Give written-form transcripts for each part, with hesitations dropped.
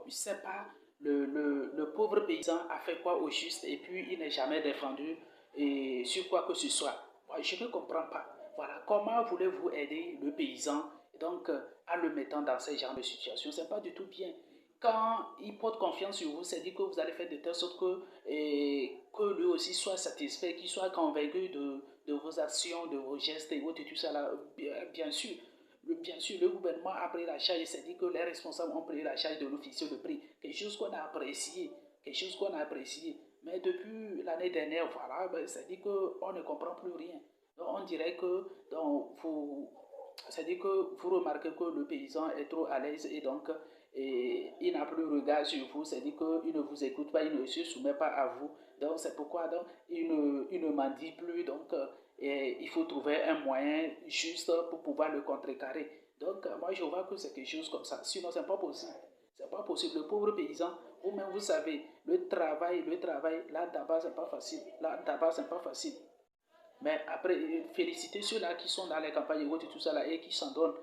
je ne sais pas, le pauvre paysan a fait quoi au juste et puis il n'est jamais défendu et sur quoi que ce soit. Moi, je ne comprends pas. Voilà, comment voulez-vous aider le paysan donc en le mettant dans ce genre de situation? C'est pas du tout bien. Quand il porte confiance sur vous, c'est dit que vous allez faire de telle sorte que lui aussi soit satisfait, qu'il soit convaincu de vos actions, de vos gestes et autres et tout ça là. Bien sûr, bien sûr, le gouvernement a pris la charge, c'est dit que les responsables ont pris la charge de l'officier de prix. Quelque chose qu'on a apprécié, quelque chose qu'on a apprécié. Mais depuis l'année dernière, voilà, ben, c'est dit qu'on ne comprend plus rien. Donc on dirait que c'est-à-dire que vous remarquez que le paysan est trop à l'aise et donc il n'a plus regard sur vous, c'est-à-dire qu'il ne vous écoute pas, il ne se soumet pas à vous. Donc c'est pourquoi donc, il ne mendie plus. Donc et il faut trouver un moyen juste pour pouvoir le contrecarrer. Donc moi je vois que c'est quelque chose comme ça. Sinon c'est pas possible. C'est pas possible. Le pauvre paysan, vous-même vous savez, le travail, là d'abord c'est pas facile. Là d'abord c'est pas facile. Mais après, féliciter ceux-là qui sont dans les campagnes et tout ça là, et qui s'en donnent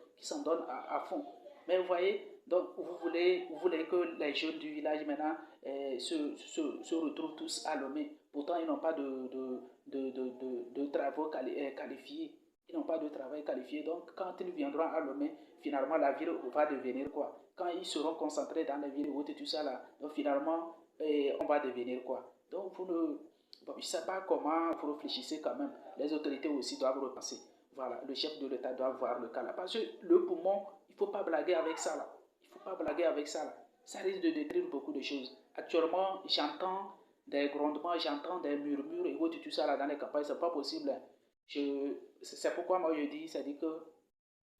à fond. Mais vous voyez, donc vous voulez que les jeunes du village maintenant se retrouvent tous à Lomé. Pourtant, ils n'ont pas de travaux qualifiés. Ils n'ont pas de travail qualifié. Donc, quand ils viendront à Lomé, finalement, la ville va devenir quoi? Quand ils seront concentrés dans les villes et tout ça là, donc finalement, on va devenir quoi? Donc, vous ne bon, je ne sais pas comment vous réfléchissez quand même. Les autorités aussi doivent repenser. Voilà, le chef de l'État doit voir le cas là. Parce que le poumon, il ne faut pas blaguer avec ça là. Il ne faut pas blaguer avec ça là. Ça risque de détruire beaucoup de choses. Actuellement, j'entends des grondements, j'entends des murmures et tout ça là dans les campagnes. Ce n'est pas possible. C'est pourquoi moi je dis, c'est-à-dire que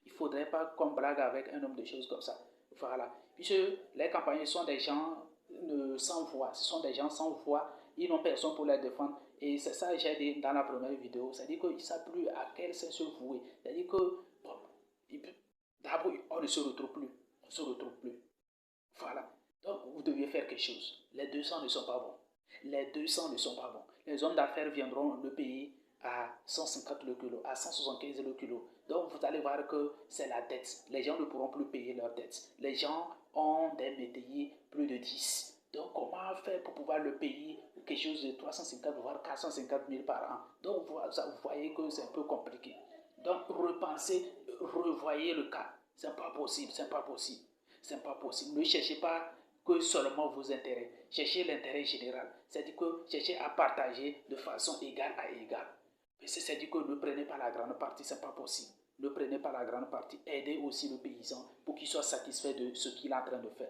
il ne faudrait pas qu'on blague avec un homme de choses comme ça. Voilà. Puisque les campagnes sont des gens sans voix. Ce sont des gens sans voix. Ils n'ont personne pour les défendre. Et c'est ça que j'ai dit dans la première vidéo. C'est-à-dire qu'ils ne savent plus à quel sens se vouer. C'est-à-dire que, bon, d'abord, on ne se retrouve plus. On ne se retrouve plus. Voilà. Donc, vous deviez faire quelque chose. Les 200 ne sont pas bons. Les 200 ne sont pas bons. Les hommes d'affaires viendront le payer à 150 le kilo, à 175 le kilo. Donc, vous allez voir que c'est la dette. Les gens ne pourront plus payer leurs dettes. Les gens ont des métayers plus de 10. Donc, comment faire pour pouvoir le payer quelque chose de 350 voire 450 000 par an? Donc, vous voyez que c'est un peu compliqué. Donc, repensez, revoyez le cas. C'est pas possible, c'est pas possible. C'est pas possible. Ne cherchez pas que seulement vos intérêts. Cherchez l'intérêt général. C'est-à-dire que cherchez à partager de façon égale à égale. C'est-à-dire que ne prenez pas la grande partie, c'est pas possible. Ne prenez pas la grande partie. Aidez aussi le paysan pour qu'il soit satisfait de ce qu'il est en train de faire.